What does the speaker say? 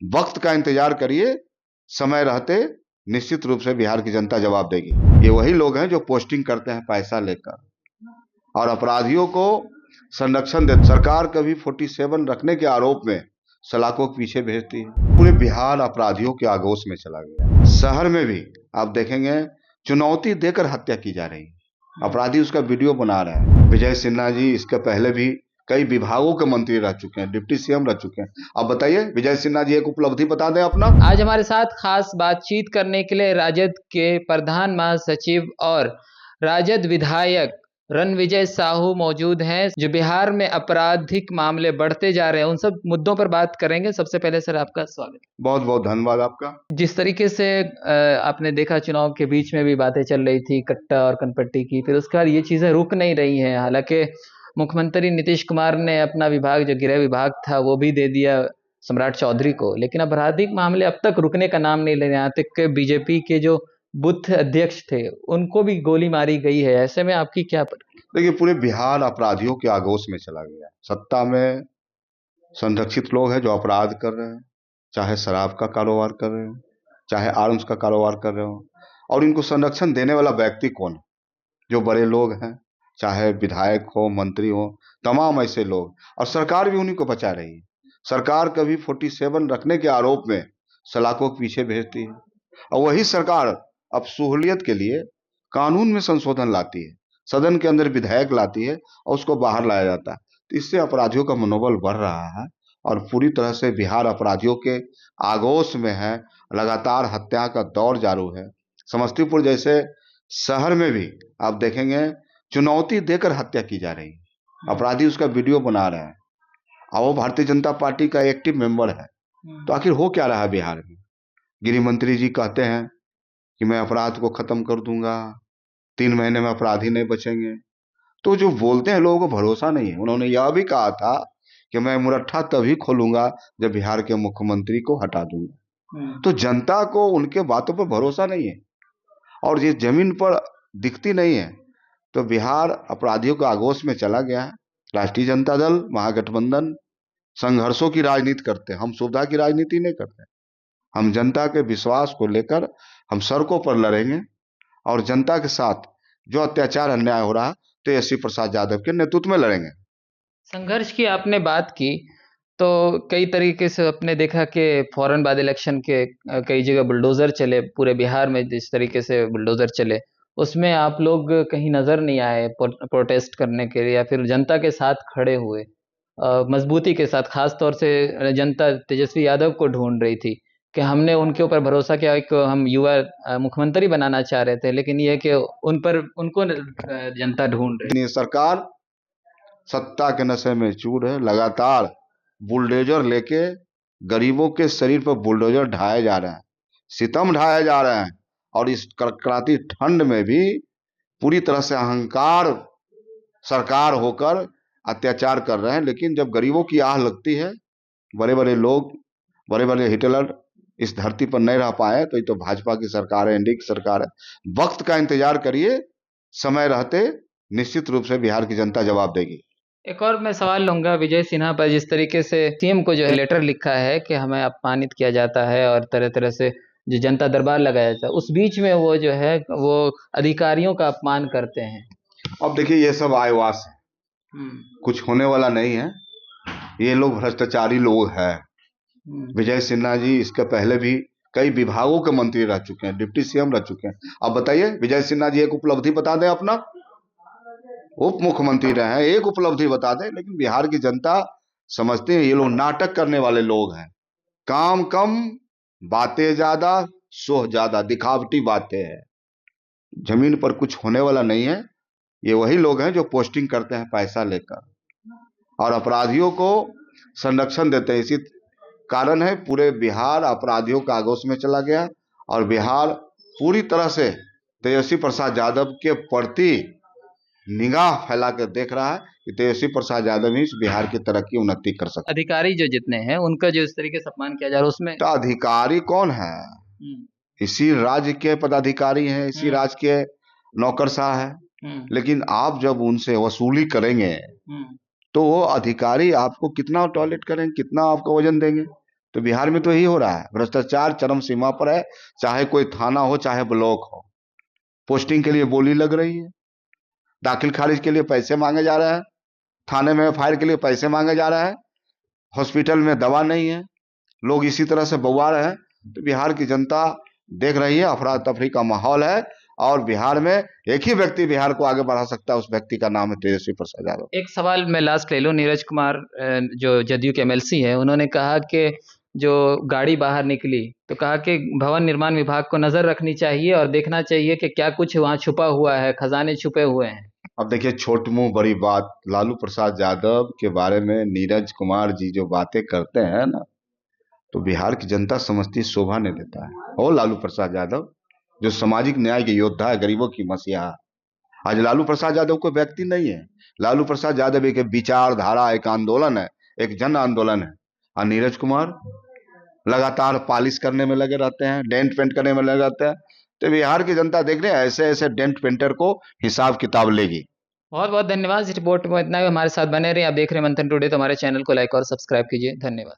वक्त का इंतजार करिए, समय रहते निश्चित रूप से बिहार की जनता जवाब देगी। ये वही लोग हैं जो पोस्टिंग करते हैं पैसा लेकर और अपराधियों को संरक्षण देते। सरकार कभी 47 रखने के आरोप में सलाखों के पीछे भेजती है। पूरे बिहार अपराधियों के आगोश में चला गया। शहर में भी आप देखेंगे चुनौती देकर हत्या की जा रही है। अपराधी उसका वीडियो बना रहे हैं। विजय सिन्हा जी इसके पहले भी कई विभागों के मंत्री रह चुके हैं, डिप्टी सीएम रह चुके हैं। अब बताइए विजय सिन्हा जी एक उपलब्धि बता दें अपना। आज हमारे साथ खास बातचीत करने के लिए राजद के प्रधान महासचिव और राजद विधायक रणविजय साहू मौजूद हैं, जो बिहार में आपराधिक मामले बढ़ते जा रहे हैं, उन सब मुद्दों पर बात करेंगे। सबसे पहले सर आपका स्वागत। बहुत बहुत धन्यवाद आपका। जिस तरीके से आपने देखा, चुनाव के बीच में भी बातें चल रही थी कट्टा और कनपट्टी की, फिर उसके बाद ये चीज़ें रुक नहीं रही हैं। हालांकि मुख्यमंत्री नीतीश कुमार ने अपना विभाग, जो गृह विभाग था, वो भी दे दिया सम्राट चौधरी को, लेकिन आपराधिक मामले अब तक रुकने का नाम नहीं ले रहे। यहाँ तक कि बीजेपी के जो बूथ अध्यक्ष थे उनको भी गोली मारी गई है। ऐसे में आपकी क्या देखिए पूरे बिहार अपराधियों के आगोश में चला गया। सत्ता में संरक्षित लोग हैं जो अपराध कर रहे हैं, चाहे शराब का कारोबार कर रहे हो, चाहे आर्म्स का कारोबार कर रहे हो, और इनको संरक्षण देने वाला व्यक्ति कौन है? जो बड़े लोग हैं, चाहे विधायक हो, मंत्री हो, तमाम ऐसे लोग, और सरकार भी उन्हीं को बचा रही है। सरकार कभी 47 रखने के आरोप में सलाखों के पीछे भेजती है, और वही सरकार अब सहूलियत के लिए कानून में संशोधन लाती है, सदन के अंदर विधेयक लाती है और उसको बाहर लाया जाता है। तो इससे अपराधियों का मनोबल बढ़ रहा है और पूरी तरह से बिहार अपराधियों के आगोश में है। लगातार हत्या का दौर जारी है। समस्तीपुर जैसे शहर में भी आप देखेंगे चुनौती देकर हत्या की जा रही है। अपराधी उसका वीडियो बना रहे हैं और वो भारतीय जनता पार्टी का एक्टिव मेंबर है। तो आखिर हो क्या रहा है बिहार में? गृह मंत्री जी कहते हैं कि मैं अपराध को खत्म कर दूंगा, 3 महीने में अपराधी नहीं बचेंगे। तो जो बोलते हैं लोगों को भरोसा नहीं है। उन्होंने यह भी कहा था कि मैं मुरट्ठा तभी खोलूंगा जब बिहार के मुख्यमंत्री को हटा दूंगा। तो जनता को उनके बातों पर भरोसा नहीं है और ये जमीन पर दिखती नहीं है। तो बिहार अपराधियों के आगोश में चला गया है। राष्ट्रीय जनता दल, महागठबंधन संघर्षों की राजनीति करते हैं। हम सुविधा की राजनीति नहीं करते। हम जनता के विश्वास को लेकर हम सड़कों पर लड़ेंगे और जनता के साथ जो अत्याचार अन्याय हो रहा है तेजस्वी प्रसाद यादव के नेतृत्व में लड़ेंगे। संघर्ष की आपने बात की, तो कई तरीके से आपने देखा कि फौरन बाद इलेक्शन के कई जगह बुलडोज़र चले। पूरे बिहार में जिस तरीके से बुलडोज़र चले, उसमें आप लोग कहीं नज़र नहीं आए प्रोटेस्ट करने के लिए, या फिर जनता के साथ खड़े हुए मजबूती के साथ। खास तौर से जनता तेजस्वी यादव को ढूंढ रही थी कि हमने उनके ऊपर भरोसा किया, एक हम युवा मुख्यमंत्री बनाना चाह रहे थे, लेकिन ये कि उनको जनता ढूंढ रही। ये सरकार सत्ता के नशे में चूर है। लगातार बुलडोजर लेके गरीबों के शरीर पर बुलडोजर ढाए जा रहे हैं, सितम ढाए जा रहे हैं, और इस कड़कड़ाती ठंड में भी पूरी तरह से अहंकार सरकार होकर अत्याचार कर रहे हैं। लेकिन जब गरीबों की आह लगती है, बड़े बड़े लोग, बड़े बड़े हिटलर इस धरती पर नहीं रह पाए, तो ये तो भाजपा की सरकार है, एनडीए की सरकार है। वक्त का इंतजार करिए, समय रहते निश्चित रूप से बिहार की जनता जवाब देगी। एक और मैं सवाल लूंगा विजय सिन्हा पर। जिस तरीके से सीएम को जो है लेटर लिखा है कि हमें अपमानित किया जाता है और तरह तरह से जो जनता दरबार लगाया जाता है, उस बीच में वो जो है वो अधिकारियों का अपमान करते हैं। अब देखिए ये सब आयवास है, कुछ होने वाला नहीं है। ये लोग भ्रष्टाचारी लोग हैं। विजय सिन्हा जी इसके पहले भी कई विभागों के मंत्री रह चुके हैं, डिप्टी सीएम रह चुके हैं। अब बताइए विजय सिन्हा जी एक उपलब्धि बता दें अपना। उप मुख्यमंत्री रहे हैं, एक उपलब्धि बता दें। लेकिन बिहार की जनता समझते हैं ये लोग नाटक करने वाले लोग हैं। काम कम, बातें ज्यादा, सोह ज्यादा, दिखावटी बातें हैं। जमीन पर कुछ होने वाला नहीं है। ये वही लोग हैं जो पोस्टिंग करते हैं पैसा लेकर और अपराधियों को संरक्षण देते हैं। इसी कारण है पूरे बिहार अपराधियों का आगोश में चला गया और बिहार पूरी तरह से तेजस्वी प्रसाद यादव के प्रति निगाह फैला कर देख रहा है कि तेजस्वी प्रसाद यादव ही इस बिहार की तरक्की उन्नति कर सकते। अधिकारी जो जितने हैं उनका जो इस तरीके से अपमान किया जा रहा है, उसमें तो अधिकारी कौन है? इसी राज्य के पदाधिकारी हैं, इसी राज्य के नौकरशाह है। लेकिन आप जब उनसे वसूली करेंगे तो वो अधिकारी आपको कितना टॉयलेट करेंगे, कितना आपको वजन देंगे? तो बिहार में तो यही हो रहा है, भ्रष्टाचार चरम सीमा पर है। चाहे कोई थाना हो, चाहे ब्लॉक हो, पोस्टिंग के लिए बोली लग रही है, दाखिल खारिज के लिए पैसे मांगे जा रहे हैं, थाने में एफआईआर के लिए पैसे मांगे जा रहे हैं, हॉस्पिटल में दवा नहीं है, लोग इसी तरह से बौआ रहे हैं। तो बिहार की जनता देख रही है, अफरा तफरी का माहौल है। और बिहार में एक ही व्यक्ति बिहार को आगे बढ़ा सकता है, उस व्यक्ति का नाम है तेजस्वी प्रसाद यादव। एक सवाल मैं लास्ट ले लूं। नीरज कुमार जो जदयू के एमएलसी हैं, उन्होंने कहा कि जो गाड़ी बाहर निकली तो कहा कि भवन निर्माण विभाग को नजर रखनी चाहिए और देखना चाहिए कि क्या कुछ वहां छुपा हुआ है, खजाने छुपे हुए हैं। अब देखिए, छोट मुंह बड़ी बात, लालू प्रसाद यादव के बारे में नीरज कुमार जी जो बातें करते हैं ना, तो बिहार की जनता समझती शोभा नहीं देता है। और लालू प्रसाद यादव जो सामाजिक न्याय के योद्धा है, गरीबों की मसीहा, आज लालू प्रसाद यादव कोई व्यक्ति नहीं है। लालू प्रसाद यादव एक विचारधारा, एक आंदोलन है, एक जन आंदोलन है। और नीरज कुमार लगातार पॉलिश करने में लगे रहते हैं, डेंट पेंट करने में लगे रहते हैं। तो बिहार की जनता देख रहे हैं, ऐसे ऐसे डेंट पेंटर को हिसाब किताब लेगी। बहुत बहुत धन्यवाद। इस रिपोर्ट में इतना ही। हमारे साथ बने रहिए। आप देख रहे हैं मंथन टुडे, तो हमारे चैनल को लाइक और सब्सक्राइब कीजिए। धन्यवाद।